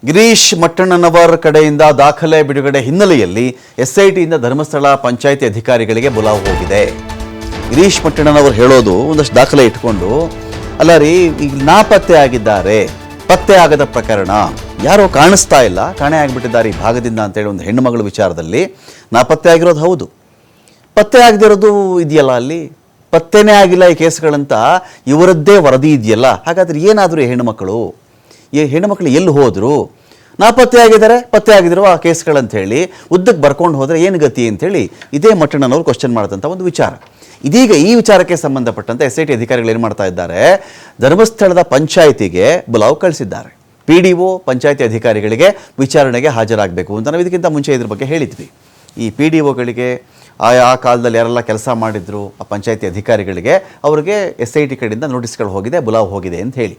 ಗಿರೀಶ್ ಮಟ್ಟಣ್ಣನವರ್ ಕಡೆಯಿಂದ ದಾಖಲೆ ಬಿಡುಗಡೆ ಹಿನ್ನೆಲೆಯಲ್ಲಿ ಎಸ್ಐಟಿಯಿಂದ ಧರ್ಮಸ್ಥಳ ಪಂಚಾಯಿತಿ ಅಧಿಕಾರಿಗಳಿಗೆ ಬುಲಾವ್ ಹೋಗಿದೆ. ಗಿರೀಶ್ ಮಟ್ಟಣ್ಣನವರು ಹೇಳೋದು ಒಂದಷ್ಟು ದಾಖಲೆ ಇಟ್ಕೊಂಡು, ಅಲ್ಲ ರೀ, ಈಗ ನಾಪತ್ತೆ ಆಗಿದ್ದಾರೆ, ಪತ್ತೆ ಆಗದ ಪ್ರಕರಣ, ಯಾರೋ ಕಾಣಿಸ್ತಾ ಇಲ್ಲ, ಕಾಣೆ ಆಗಿಬಿಟ್ಟಿದ್ದಾರೆ ಈ ಭಾಗದಿಂದ ಅಂತೇಳಿ ಒಂದು ಹೆಣ್ಣು ಮಗಳ ವಿಚಾರದಲ್ಲಿ ನಾಪತ್ತೆ ಆಗಿರೋದು ಹೌದು. ಪತ್ತೆ ಆಗದಿರೋದು ಇದೆಯಲ್ಲ, ಅಲ್ಲಿ ಪತ್ತೆನೇ ಆಗಿಲ್ಲ ಈ ಕೇಸ್ಗಳಂತ ಇವರದ್ದೇ ವರದಿ ಇದೆಯಲ್ಲ. ಹಾಗಾದ್ರೆ ಏನಾದರೂ ಈ ಹೆಣ್ಣುಮಕ್ಕಳು ಎಲ್ಲಿ ಹೋದರು, ನಾಪತ್ತೆ ಆಗಿದ್ದಾರೆ, ಪತ್ತೆ ಆಗಿದ್ರು ಆ ಕೇಸ್ಗಳಂತ ಹೇಳಿ ಉದ್ದಕ್ಕೆ ಬರ್ಕೊಂಡು ಹೋದರೆ ಏನು ಗತಿ ಅಂತೇಳಿ ಇದೇ ಮಟ್ಟಣ್ಣನವರು ಕ್ವಶನ್ ಮಾಡಿದಂಥ ಒಂದು ವಿಚಾರ. ಇದೀಗ ಈ ವಿಚಾರಕ್ಕೆ ಸಂಬಂಧಪಟ್ಟಂತೆ ಎಸ್ ಐ ಟಿ ಅಧಿಕಾರಿಗಳು ಏನು ಮಾಡ್ತಾ ಇದ್ದಾರೆ, ಧರ್ಮಸ್ಥಳದ ಪಂಚಾಯಿತಿಗೆ ಬುಲಾವ್ ಕಳಿಸಿದ್ದಾರೆ. PDO ಪಂಚಾಯಿತಿ ಅಧಿಕಾರಿಗಳಿಗೆ ವಿಚಾರಣೆಗೆ ಹಾಜರಾಗಬೇಕು ಅಂತ ನಾವು ಇದಕ್ಕಿಂತ ಮುಂಚೆ ಇದ್ರ ಬಗ್ಗೆ ಹೇಳಿದ್ವಿ. ಈ PDOಗಳಿಗೆ ಆ ಕಾಲದಲ್ಲಿ ಯಾರೆಲ್ಲ ಕೆಲಸ ಮಾಡಿದ್ರು ಆ ಪಂಚಾಯಿತಿ ಅಧಿಕಾರಿಗಳಿಗೆ ಅವರಿಗೆ SIT ಕಡೆಯಿಂದ ನೋಟಿಸ್ಗಳು ಹೋಗಿದೆ, ಬುಲಾವ್ ಹೋಗಿದೆ ಅಂತ ಹೇಳಿ.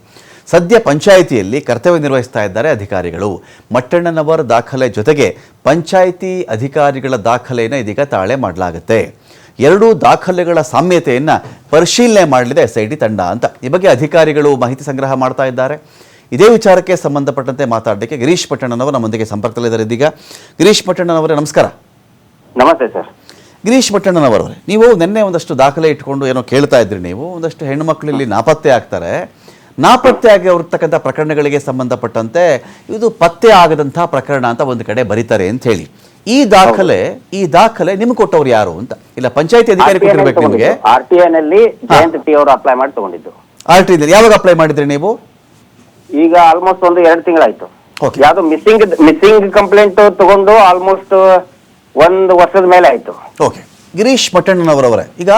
ಸದ್ಯ ಪಂಚಾಯಿತಿಯಲ್ಲಿ ಕರ್ತವ್ಯ ನಿರ್ವಹಿಸ್ತಾ ಇದ್ದಾರೆ ಅಧಿಕಾರಿಗಳು. ಮಟ್ಟಣ್ಣನವರ ದಾಖಲೆ ಜೊತೆಗೆ ಪಂಚಾಯಿತಿ ಅಧಿಕಾರಿಗಳ ದಾಖಲೆಯನ್ನು ಇದೀಗ ತಾಳೆ ಮಾಡಲಾಗುತ್ತೆ. ಎರಡೂ ದಾಖಲೆಗಳ ಸಾಮ್ಯತೆಯನ್ನು ಪರಿಶೀಲನೆ ಮಾಡಲಿದೆ SIT ತಂಡ ಅಂತ. ಈ ಬಗ್ಗೆ ಅಧಿಕಾರಿಗಳು ಮಾಹಿತಿ ಸಂಗ್ರಹ ಮಾಡ್ತಾ ಇದ್ದಾರೆ. ಇದೇ ವಿಚಾರಕ್ಕೆ ಸಂಬಂಧಪಟ್ಟಂತೆ ಮಾತಾಡಲಿಕ್ಕೆ ಗಿರೀಶ್ ಮಟ್ಟಣ್ಣನವರು ನಮ್ಮೊಂದಿಗೆ ಸಂಪರ್ಕದಲ್ಲಿದ್ದಾರೆ. ಇದೀಗ ಗಿರೀಶ್ ಮಟ್ಟಣ್ಣನವರೇ, ನಮಸ್ಕಾರ. ನಮಸ್ತೆ ಸರ್. ಗಿರೀಶ್ ಮಟ್ಟಣ್ಣನವರವರೇ, ನೀವು ನಿನ್ನೆ ಒಂದಷ್ಟು ದಾಖಲೆ ಇಟ್ಕೊಂಡು ಏನೋ ಕೇಳ್ತಾ ಇದ್ರಿ. ನೀವು ಒಂದಷ್ಟು ಹೆಣ್ಣು ಮಕ್ಕಳು ಇಲ್ಲಿ ನಾಪತ್ತೆ ಆಗ್ತಾರೆ, ನಾಪತ್ತೆ ಆಗಿ ಅವ್ರತಕ್ಕಂಥ ಪ್ರಕರಣಗಳಿಗೆ ಸಂಬಂಧಪಟ್ಟಂತೆ ಇದು ಪತ್ತೆ ಆಗದಂಥ ಪ್ರಕರಣ ಅಂತ ಒಂದು ಕಡೆ ಬರೀತಾರೆ ಅಂತ ಹೇಳಿ. ಈ ದಾಖಲೆ ನಿಮ್ಗೆ ಕೊಟ್ಟವ್ರು ಯಾರು ಅಂತ? ಇಲ್ಲ, ಪಂಚಾಯತಿ ಅಧಿಕಾರಿ ಕೊಟ್ಟಿರ್ಬೇಕು ನಿಮಗೆ. RTI ನಲ್ಲಿ ಜಯಂತ್ ಟಿ ಅವರು ಅಪ್ಲೈ ಮಾಡಿ ತಗೊಂಡಿದ್ದು. RTI ಯಾವಾಗ ಅಪ್ಲೈ ಮಾಡಿದ್ರಿ ನೀವು? ಈಗ ಆಲ್ಮೋಸ್ಟ್ 1-2 ತಿಂಗಳಾಯ್ತು. ಯಾವ್ದು ಮಿಸ್ಸಿಂಗ್ ಕಂಪ್ಲೇಂಟ್ ತಗೊಂಡು ಆಲ್ಮೋಸ್ಟ್ 1 ವರ್ಷದ ಮೇಲೆ ಆಯ್ತು. ಓಕೆ, ಗಿರೀಶ್ ಮಟ್ಟಣ್ಣನವರವರೇ, ಈಗ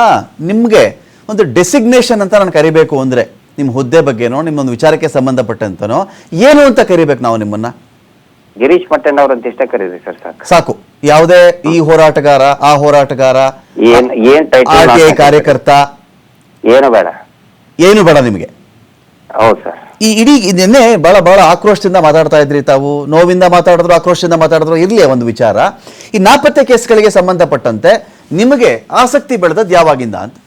ನಿಮ್ಗೆ ಒಂದು ಡೆಸಿಗ್ನೇಷನ್ ಅಂತ ನಾನು ಕರಿಬೇಕು ಅಂದ್ರೆ ನಿಮ್ಮ ಹುದ್ದೆ ಬಗ್ಗೆನೋ ನಿಮ್ಮೊಂದು ವಿಚಾರಕ್ಕೆ ಸಂಬಂಧಪಟ್ಟಂತನೋ ಏನು ಅಂತ ಕರಿಬೇಕು ನಾವು ನಿಮ್ಮನ್ನ? ಗಿರೀಶ್ ಮಟ್ಟಣ್ಣವ್ರ ಅಂತ ಇಷ್ಟ ಕರೀರಿ ಸರ್, ಸಾಕು. ಯಾವುದೇ ಈ ಹೋರಾಟಗಾರ, ಆ ಹೋರಾಟಗಾರ, RTI ಕಾರ್ಯಕರ್ತ, ಏನು ಬೇಡ ನಿಮಗೆ. ಹೌದು ಸರ್. ಈ ಇಡೀ ನಿನ್ನೆ ಬಹಳ ಆಕ್ರೋಶದಿಂದ ಮಾತಾಡ್ತಾ ಇದ್ರಿ ತಾವು, ನೋವಿಂದ ಮಾತಾಡಿದ್ರು, ಆಕ್ರೋಶದಿಂದ ಮಾತಾಡಿದ್ರು. ಇರ್ಲಿ ಒಂದು ವಿಚಾರ, ಈ ನಾಪತ್ತೆ ಕೇಸ್ಗಳಿಗೆ ಸಂಬಂಧಪಟ್ಟಂತೆ ನಿಮಗೆ ಆಸಕ್ತಿ ಬೆಳೆದದ್ದು ಯಾವಾಗಿಂದ ಅಂತ?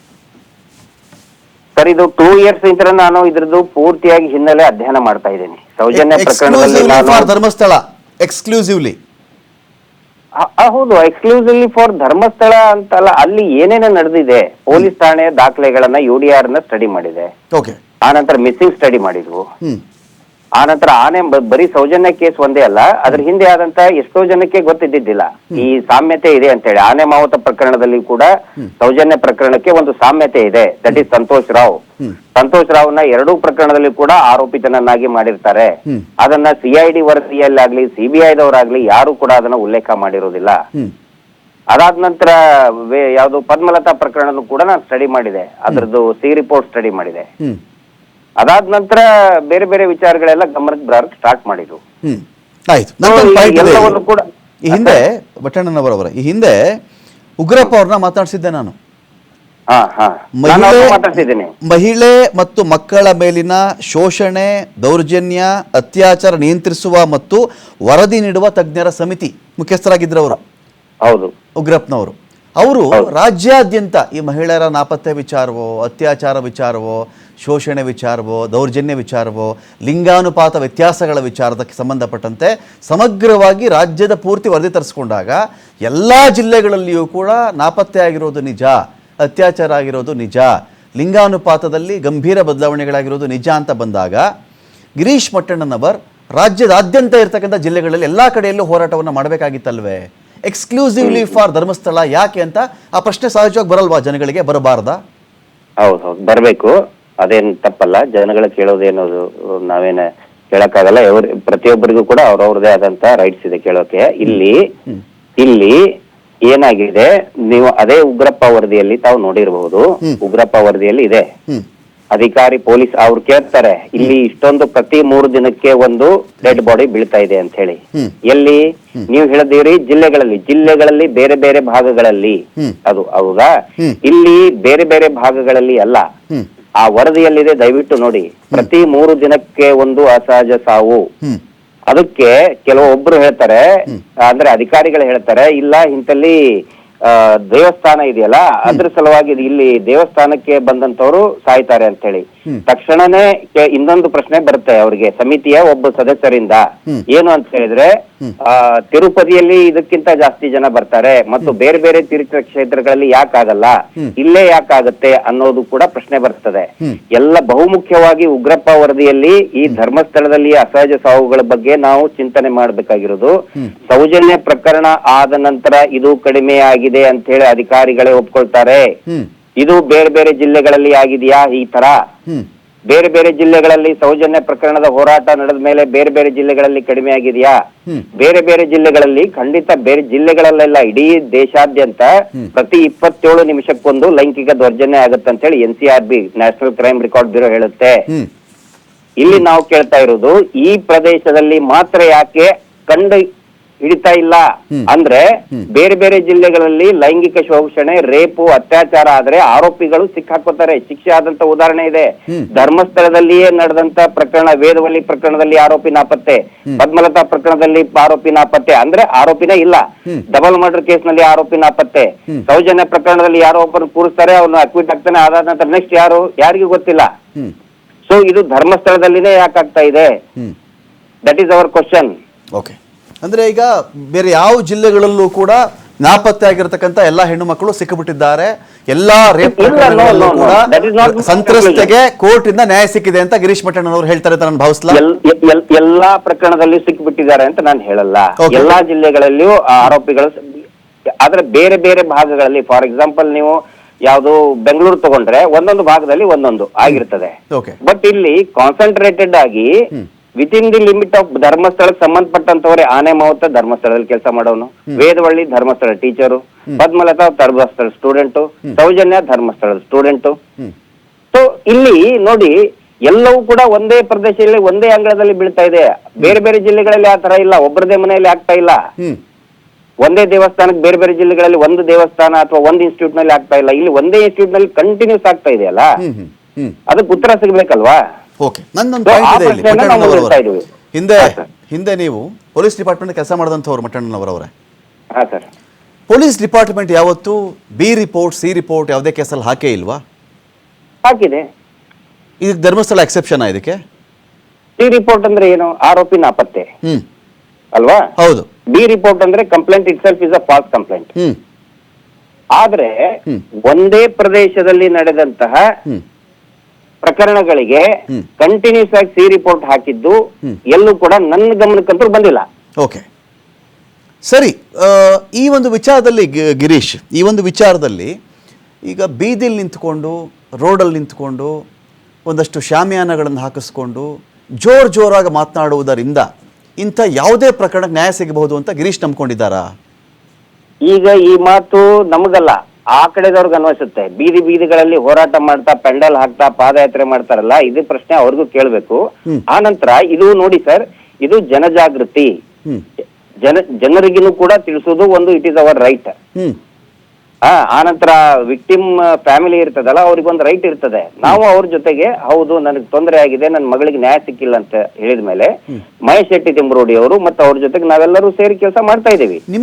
ಸರ್, ಇದು 2 ಇಯರ್ಸ್ ಇಂದ ನಾನು ಇದ್ರದ್ದು ಪೂರ್ತಿಯಾಗಿ ಹಿನ್ನೆಲೆ ಅಧ್ಯಯನ ಮಾಡ್ತಾ ಇದ್ದೀನಿ. ಸೌಜನ್ಯ ಪ್ರಕರಣದಲ್ಲಿ ಧರ್ಮಸ್ಥಳ ಎಕ್ಸ್ಕ್ಲೂಸಿವ್ಲಿ, ಹೌದು, ಎಕ್ಸ್ಕ್ಲೂಸಿವ್ಲಿ ಫಾರ್ ಧರ್ಮಸ್ಥಳ ಅಂತಲ್ಲ, ಅಲ್ಲಿ ಏನೇನೋ ನಡೆದಿದೆ, ಪೊಲೀಸ್ ಠಾಣೆಯ ದಾಖಲೆಗಳನ್ನ UDR ನ ಸ್ಟಡಿ ಮಾಡಿದೆ. ಓಕೆ. ಆನಂತರ ಮಿಸ್ಸಿಂಗ್ ಸ್ಟಡಿ ಮಾಡಿದ್ವು. ಆನಂತರ ಆನೆ ಬರೀ ಸೌಜನ್ಯ ಕೇಸ್ ಒಂದೇ ಅಲ್ಲ, ಅದ್ರ ಹಿಂದೆ ಆದಂತ ಎಷ್ಟೋ ಜನಕ್ಕೆ ಗೊತ್ತಿದ್ದಿದ್ದಿಲ್ಲ ಈ ಸಾಮ್ಯತೆ ಇದೆ ಅಂತ ಹೇಳಿ. ಆನೆ ಮಾವುತ ಪ್ರಕರಣದಲ್ಲಿ ಕೂಡ ಸೌಜನ್ಯ ಪ್ರಕರಣಕ್ಕೆ ಒಂದು ಸಾಮ್ಯತೆ ಇದೆ. ದಟ್ ಈಸ್ ಸಂತೋಷ್ ರಾವ್ನ 2 ಪ್ರಕರಣದಲ್ಲಿ ಕೂಡ ಆರೋಪಿತನನ್ನಾಗಿ ಮಾಡಿರ್ತಾರೆ. ಅದನ್ನ CID ವರದಿಯಲ್ಲಾಗ್ಲಿ CBIದವರಾಗ್ಲಿ ಯಾರು ಕೂಡ ಅದನ್ನ ಉಲ್ಲೇಖ ಮಾಡಿರೋದಿಲ್ಲ. ಅದಾದ ನಂತರ ಯಾವ್ದು ಪದ್ಮಲತಾ ಪ್ರಕರಣ ಕೂಡ ನಾನು ಸ್ಟಡಿ ಮಾಡಿದೆ, ಅದ್ರದ್ದು C ರಿಪೋರ್ಟ್ ಸ್ಟಡಿ ಮಾಡಿದೆ. ಅದಾದ ನಂತರ ಬೇರೆ ಬೇರೆ ವಿಚಾರಗಳೆಲ್ಲ ಗಮನಕ್ಕೆ ಬರಕ್ಕೆ ಸ್ಟಾರ್ಟ್ ಮಾಡಿದ್ರು. ಈ ಹಿಂದೆ ಬಟ್ಟಣ್ಣನವರವರ ಉಗ್ರಪ್ಪ ಅವ್ರನ್ನ ಮಾತಾಡ್ಸಿದ್ದೆ ನಾನು. ಮಹಿಳೆ ಮತ್ತು ಮಕ್ಕಳ ಮೇಲಿನ ಶೋಷಣೆ, ದೌರ್ಜನ್ಯ, ಅತ್ಯಾಚಾರ ನಿಯಂತ್ರಿಸುವ ಮತ್ತು ವರದಿ ನೀಡುವ ತಜ್ಞರ ಸಮಿತಿ ಮುಖ್ಯಸ್ಥರಾಗಿದ್ರು ಅವರು. ಹೌದು, ಉಗ್ರಪ್ಪನವರು. ಅವರು ರಾಜ್ಯಾದ್ಯಂತ ಈ ಮಹಿಳೆಯರ ನಾಪತ್ತೆ ವಿಚಾರವೋ, ಅತ್ಯಾಚಾರ ವಿಚಾರವೋ, ಶೋಷಣೆ ವಿಚಾರವೋ, ದೌರ್ಜನ್ಯ ವಿಚಾರವೋ, ಲಿಂಗಾನುಪಾತ ವ್ಯತ್ಯಾಸಗಳ ವಿಚಾರಕ್ಕೆ ಸಂಬಂಧಪಟ್ಟಂತೆ ಸಮಗ್ರವಾಗಿ ರಾಜ್ಯದ ಪೂರ್ತಿ ವರದಿ ತರಿಸ್ಕೊಂಡಾಗ ಎಲ್ಲ ಜಿಲ್ಲೆಗಳಲ್ಲಿಯೂ ಕೂಡ ನಾಪತ್ತೆ ಆಗಿರೋದು ನಿಜ, ಅತ್ಯಾಚಾರ ಆಗಿರೋದು ನಿಜ, ಲಿಂಗಾನುಪಾತದಲ್ಲಿ ಗಂಭೀರ ಬದಲಾವಣೆಗಳಾಗಿರೋದು ನಿಜ ಅಂತ ಬಂದಾಗ ಗಿರೀಶ್ ಮಟ್ಟಣ್ಣನವರ್ ರಾಜ್ಯದಾದ್ಯಂತ ಇರ್ತಕ್ಕಂಥ ಜಿಲ್ಲೆಗಳಲ್ಲಿ ಎಲ್ಲ ಕಡೆಯಲ್ಲೂ ಹೋರಾಟವನ್ನು ಮಾಡಬೇಕಾಗಿತ್ತಲ್ವೇ? ಎಕ್ಸ್ಕ್ಲೂಸಿವ್ಲಿ ಫಾರ್ ಧರ್ಮಸ್ಥಳ ಯಾಕೆ ಅಂತ ಆ ಪ್ರಶ್ನೆ ಸಹಜವಾಗಿ ಬರಲ್ವಾ ಜನಗಳಿಗೆ? ಬರಬಾರ್ದಾ? ಹೌದು, ಬರಬೇಕು. ಅದೇನು ತಪ್ಪಲ್ಲ. ಜನಗಳು ಕೇಳೋದೇನೋದು ನಾವೇನ ಕೇಳಕ್ಕಾಗಲ್ಲ. ಪ್ರತಿಯೊಬ್ಬರಿಗೂ ಕೂಡ ಅವ್ರವ್ರದೇ ಆದಂತ ರೈಟ್ಸ್ ಇದೆ ಕೇಳೋಕೆ. ಇಲ್ಲಿ ಏನಾಗಿದೆ, ನೀವು ಅದೇ ಉಗ್ರಪ್ಪ ವರದಿಯಲ್ಲಿ ತಾವು ನೋಡಿರಬಹುದು. ಉಗ್ರಪ್ಪ ವರದಿಯಲ್ಲಿ ಇದೆ, ಅಧಿಕಾರಿ ಪೊಲೀಸ್ ಅವ್ರು ಕೇಳ್ತಾರೆ, ಇಲ್ಲಿ ಇಷ್ಟೊಂದು ಪ್ರತಿ 3 ದಿನಕ್ಕೆ ಒಂದು ಡೆಡ್ ಬಾಡಿ ಬೀಳ್ತಾ ಇದೆ ಅಂತ ಹೇಳಿ. ಎಲ್ಲಿ ನೀವು ಹೇಳಿದಿರಿ, ಜಿಲ್ಲೆಗಳಲ್ಲಿ ಬೇರೆ ಬೇರೆ ಭಾಗಗಳಲ್ಲಿ. ಅದು ಹೌದಾ? ಇಲ್ಲಿ ಬೇರೆ ಬೇರೆ ಭಾಗಗಳಲ್ಲಿ ಅಲ್ಲ, ಆ ವರದಿಯಲ್ಲಿದೆ, ದಯವಿಟ್ಟು ನೋಡಿ. ಪ್ರತಿ 3 ದಿನಕ್ಕೆ ಒಂದು ಅಸಹಜ ಸಾವು. ಅದಕ್ಕೆ ಕೆಲವೊಬ್ರು ಹೇಳ್ತಾರೆ, ಅಂದ್ರೆ ಅಧಿಕಾರಿಗಳು ಹೇಳ್ತಾರೆ, ಇಲ್ಲ ಇಂತಲ್ಲಿ ದೇವಸ್ಥಾನ ಇದೆಯಲ್ಲ ಅದ್ರ ಸಲುವಾಗಿ ಇಲ್ಲಿ ದೇವಸ್ಥಾನಕ್ಕೆ ಬಂದಂತವ್ರು ಸಾಯ್ತಾರೆ ಅಂತ ಹೇಳಿ. ತಕ್ಷಣನೇ ಇನ್ನೊಂದು ಪ್ರಶ್ನೆ ಬರುತ್ತೆ ಅವರಿಗೆ ಸಮಿತಿಯ ಒಬ್ಬ ಸದಸ್ಯರಿಂದ. ಏನು ಅಂತ ಹೇಳಿದ್ರೆ ತಿರುಪತಿಯಲ್ಲಿ ಇದಕ್ಕಿಂತ ಜಾಸ್ತಿ ಜನ ಬರ್ತಾರೆ ಮತ್ತು ಬೇರೆ ಬೇರೆ ತೀರ್ಥ ಕ್ಷೇತ್ರಗಳಲ್ಲಿ ಯಾಕಾಗಲ್ಲ, ಇಲ್ಲೇ ಯಾಕಾಗತ್ತೆ ಅನ್ನೋದು ಕೂಡ ಪ್ರಶ್ನೆ ಬರ್ತದೆ. ಎಲ್ಲ ಬಹುಮುಖ್ಯವಾಗಿ ಉಗ್ರಪ್ಪ ವರದಿಯಲ್ಲಿ ಈ ಧರ್ಮಸ್ಥಳದಲ್ಲಿ ಅಸಹಜ ಸಾವುಗಳ ಬಗ್ಗೆ ನಾವು ಚಿಂತನೆ ಮಾಡಬೇಕಾಗಿರೋದು. ಸೌಜನ್ಯ ಪ್ರಕರಣ ಆದ ನಂತರ ಇದು ಕಡಿಮೆ ಆಗಿದೆ ಅಂತ ಹೇಳಿ ಅಧಿಕಾರಿಗಳೇ ಒಪ್ಕೊಳ್ತಾರೆ. ಇದು ಬೇರೆ ಬೇರೆ ಜಿಲ್ಲೆಗಳಲ್ಲಿ ಆಗಿದೆಯಾ ಈ ತರ? ಬೇರೆ ಬೇರೆ ಜಿಲ್ಲೆಗಳಲ್ಲಿ ಸೌಜನ್ಯ ಪ್ರಕರಣದ ಹೋರಾಟ ನಡೆದ ಮೇಲೆ ಬೇರೆ ಬೇರೆ ಜಿಲ್ಲೆಗಳಲ್ಲಿ ಕಡಿಮೆ ಆಗಿದೆಯಾ? ಬೇರೆ ಬೇರೆ ಜಿಲ್ಲೆಗಳಲ್ಲಿ ಖಂಡಿತ, ಬೇರೆ ಜಿಲ್ಲೆಗಳಲ್ಲೆಲ್ಲ ಇಡೀ ದೇಶಾದ್ಯಂತ ಪ್ರತಿ 27 ನಿಮಿಷಕ್ಕೊಂದು ಲೈಂಗಿಕ ದೌರ್ಜನ್ಯ ಆಗುತ್ತಂತ ಹೇಳಿ NCRB national crime record bureau ಹೇಳುತ್ತೆ. ಇಲ್ಲಿ ನಾವು ಕೇಳ್ತಾ ಇರೋದು ಈ ಪ್ರದೇಶದಲ್ಲಿ ಮಾತ್ರ ಯಾಕೆ ಕಂಡು ಹಿಡಿತಾ ಇಲ್ಲ ಅಂದ್ರೆ, ಬೇರೆ ಬೇರೆ ಜಿಲ್ಲೆಗಳಲ್ಲಿ ಲೈಂಗಿಕ ಶೋಷಣೆ, ರೇಪು, ಅತ್ಯಾಚಾರ ಆದ್ರೆ ಆರೋಪಿಗಳು ಸಿಕ್ಕಾಕೋತಾರೆ, ಶಿಕ್ಷೆ ಆದಂತ ಉದಾಹರಣೆ ಇದೆ. ಧರ್ಮಸ್ಥಳದಲ್ಲಿಯೇ ನಡೆದಂತ ಪ್ರಕರಣ, ವೇದವಳ್ಳಿ ಪ್ರಕರಣದಲ್ಲಿ ಆರೋಪಿ ನಾಪತ್ತೆ, ಪದ್ಮಲತಾ ಪ್ರಕರಣದಲ್ಲಿ ಆರೋಪಿ ನಾಪತ್ತೆ, ಅಂದ್ರೆ ಆರೋಪಿನೇ ಇಲ್ಲ. ಡಬಲ್ ಮರ್ಡರ್ ಕೇಸ್ ನಲ್ಲಿ ಆರೋಪಿ ನಾಪತ್ತೆ. ಸೌಜನ್ಯ ಪ್ರಕರಣದಲ್ಲಿ ಯಾರೋ ಒಬ್ಬರು ಕೂರಿಸ್ತಾರೆ, ಅವ್ರನ್ನ ಅಕ್ವಿಟ್ ಆಗ್ತಾನೆ, ಅದಾದ ನಂತರ ನೆಕ್ಸ್ಟ್ ಯಾರಿಗೂ ಗೊತ್ತಿಲ್ಲ. ಸೊ ಇದು ಧರ್ಮಸ್ಥಳದಲ್ಲಿನೇ ಯಾಕಾಗ್ತಾ ಇದೆ? That is our question. Okay, ಅಂದ್ರೆ ಈಗ ಬೇರೆ ಯಾವ ಜಿಲ್ಲೆಗಳಲ್ಲೂ ಕೂಡ ನಾಪತ್ತೆ ಆಗಿರತಕ್ಕಂತ ಎಲ್ಲಾ ಹೆಣ್ಣು ಮಕ್ಕಳು ಸಿಕ್ಕಿಬಿಟ್ಟಿದ್ದಾರೆ, ಎಲ್ಲಾ ರೇಪ್ ಪ್ರಕರಣಗಳಲ್ಲೂ ಕೂಡ ಸಂತ್ರಸ್ತೆಗೆ ಕೋರ್ಟ್ ಇಂದ ನ್ಯಾಯ ಸಿಕ್ಕಿದೆ ಅಂತ ಗಿರೀಶ್ ಮಟ್ಟಣ್ಣನವರು ಹೇಳ್ತಾರೆ ಅಂತ ನಾನು ಭಾವಿಸ್ಲಾ? ಎಲ್ಲಾ ಪ್ರಕರಣದಲ್ಲಿ ಸಿಕ್ಕಿಬಿಟ್ಟಿದ್ದಾರೆ ಅಂತ ನಾನು ಹೇಳಲ್ಲ. ಎಲ್ಲಾ ಜಿಲ್ಲೆಗಳಲ್ಲಿಯೂ ಆರೋಪಿಗಳು, ಆದ್ರೆ ಬೇರೆ ಬೇರೆ ಭಾಗಗಳಲ್ಲಿ, ಫಾರ್ ಎಕ್ಸಾಂಪಲ್ ನೀವು ಯಾವ್ದು ಬೆಂಗಳೂರು ತಗೊಂಡ್ರೆ ಒಂದೊಂದು ಭಾಗದಲ್ಲಿ ಒಂದೊಂದು ಆಗಿರ್ತದೆ. ಬಟ್ ಇಲ್ಲಿ ಕಾನ್ಸಂಟ್ರೇಟೆಡ್ ಆಗಿ ವಿತಿನ್ ದಿ ಲಿಮಿಟ್ ಆಫ್ ಧರ್ಮಸ್ಥಳಕ್ಕೆ ಸಂಬಂಧಪಟ್ಟಂತವರೇ. ಆನೆ ಮಾವುತ ಧರ್ಮಸ್ಥಳದಲ್ಲಿ ಕೆಲಸ ಮಾಡೋನು, ವೇದವಳ್ಳಿ ಧರ್ಮಸ್ಥಳ ಟೀಚರು, ಪದ್ಮಲತಾ ಧರ್ಮಸ್ಥಳ ಸ್ಟೂಡೆಂಟು, ಸೌಜನ್ಯ ಧರ್ಮಸ್ಥಳದ ಸ್ಟೂಡೆಂಟು. ಸೊ ಇಲ್ಲಿ ನೋಡಿ, ಎಲ್ಲವೂ ಕೂಡ ಒಂದೇ ಪ್ರದೇಶದಲ್ಲಿ ಒಂದೇ ಅಂಗಳದಲ್ಲಿ ಬೀಳ್ತಾ ಇದೆ. ಬೇರೆ ಬೇರೆ ಜಿಲ್ಲೆಗಳಲ್ಲಿ ಆ ತರ ಇಲ್ಲ, ಒಬ್ಬರದೇ ಮನೆಯಲ್ಲಿ ಆಗ್ತಾ ಇಲ್ಲ. ಒಂದೇ ದೇವಸ್ಥಾನಕ್ಕೆ ಬೇರೆ ಬೇರೆ ಜಿಲ್ಲೆಗಳಲ್ಲಿ ಒಂದು ದೇವಸ್ಥಾನ ಅಥವಾ ಒಂದು ಇನ್ಸ್ಟಿಟ್ಯೂಟ್ ನಲ್ಲಿ ಆಗ್ತಾ ಇಲ್ಲ. ಇಲ್ಲಿ ಒಂದೇ ಇನ್ಸ್ಟಿಟ್ಯೂಟ್ ನಲ್ಲಿ ಕಂಟಿನ್ಯೂಸ್ ಆಗ್ತಾ ಇದೆಯಲ್ಲ, ಅದಕ್ಕೆ ಉತ್ತರ ಸಿಗ್ಬೇಕಲ್ವಾ? ಓಕೆ, ನನ್ನೊಂದು ಪಾಯಿಂಟ್ ಇದೆ ಇಲ್ಲಿ. ಹಿಂದೆ ನೀವು ಪೊಲೀಸ್ ಡಿಪಾರ್ಟ್ಮೆಂಟ್ ಕೆಲಸ ಮಾಡಿದಂಥವ್ರು ಮಟ್ಟಣ್ಣನವರವರೇ. ಪೊಲೀಸ್ ಡಿಪಾರ್ಟ್ಮೆಂಟ್ ಯಾವತ್ತು ಬಿ ರಿಪೋರ್ಟ್, ಸಿ ರಿಪೋರ್ಟ್ ಯಾವುದೇ ಕೇಸಲ್ಲಿ ಹಾಕೇ ಇಲ್ವಾ? ಹಾಕಿದೆ. ಇದಕ್ಕೆ ಧರ್ಮಸ್ಥಳ ಎಕ್ಸೆಪ್ಷನ್ ಇದಕ್ಕೆ? ಸಿ ರಿಪೋರ್ಟ್ ಅಂದ್ರೆ ಏನು? ಆರೋಪಿ ನಾಪತ್ತೆ ಅಲ್ವಾ? ಹೌದು. ಬಿ ರಿಪೋರ್ಟ್ ಅಂದ್ರೆ complaint it self is a false complaint. ಆದ್ರೆ ಒಂದೇ ಪ್ರದೇಶದಲ್ಲಿ ನಡೆದಂತಹ ಪ್ರಕರಣಗಳಿಗೆ ಕಂಟಿನ್ಯೂಸ್ ಆಗಿ ಸಿ ರಿಪೋರ್ಟ್ ಹಾಕಿದ್ದು ಎಲ್ಲೂ ಕೂಡ ನನ್ನ ಗಮನಕ್ಕಂತೂ ಬಂದಿಲ್ಲ. ಓಕೆ, ಸರಿ. ಈ ಒಂದು ವಿಚಾರದಲ್ಲಿ ಗಿರೀಶ್, ಈ ಒಂದು ವಿಚಾರದಲ್ಲಿ ಈಗ ಬೀದಿಲಿ ನಿಂತ್ಕೊಂಡು, ರೋಡಲ್ಲಿ ನಿಂತ್ಕೊಂಡು, ಒಂದಷ್ಟು ಶಾಮಿಯಾನಗಳನ್ನು ಹಾಕಿಸ್ಕೊಂಡು ಜೋರಾಗಿ ಮಾತನಾಡುವುದರಿಂದ ಇಂಥ ಯಾವುದೇ ಪ್ರಕರಣಕ್ಕೆ ನ್ಯಾಯ ಸಿಗಬಹುದು ಅಂತ ಗಿರೀಶ್ ನಂಬ್ಕೊಂಡಿದ್ದಾರಾ? ಈಗ ಈ ಮಾತು ನಮಗಲ್ಲ, ಆ ಕಡೆದವ್ರಿಗೆ ಅನ್ವಯಿಸುತ್ತೆ. ಬೀದಿಗಳಲ್ಲಿ ಹೋರಾಟ ಮಾಡ್ತಾ, ಪೆಂಡಲ್ ಹಾಕ್ತಾ, ಪಾದಯಾತ್ರೆ ಮಾಡ್ತಾರಲ್ಲ, ಇದು ಪ್ರಶ್ನೆ ಅವ್ರಿಗೂ ಕೇಳ್ಬೇಕು. ಆ ನಂತರ ಇದು ನೋಡಿ ಸರ್, ಇದು ಜನಜಾಗೃತಿ, ಜನರಿಗೂ ಕೂಡ ತಿಳಿಸೋದು ಒಂದು, ಇಟ್ ಈಸ್ ಅವರ್ ರೈಟ್. ಆ ನಂತರ ವಿಕ್ಟಿಮ್ ಫ್ಯಾಮಿಲಿ ಇರ್ತದಲ್ಲ, ಅವ್ರಿಗೊಂದು ರೈಟ್ ಇರ್ತದೆ. ನಾವು ಅವ್ರ ಜೊತೆಗೆ, ಹೌದು ನನಗೆ ತೊಂದರೆ ಆಗಿದೆ, ನನ್ನ ಮಗಳಿಗೆ ನ್ಯಾಯ ಸಿಕ್ಕಿಲ್ಲ ಅಂತ ಹೇಳಿದ ಮೇಲೆ ಮಹೇಶ್ ಶೆಟ್ಟಿ ತಿಂಬ್ರೋಡಿ ಅವರು ಮತ್ತು ಅವ್ರ ಜೊತೆಗೆ ನಾವೆಲ್ಲರೂ ಸೇರಿ ಕೆಲಸ ಮಾಡ್ತಾ ಇದ್ದೀವಿ.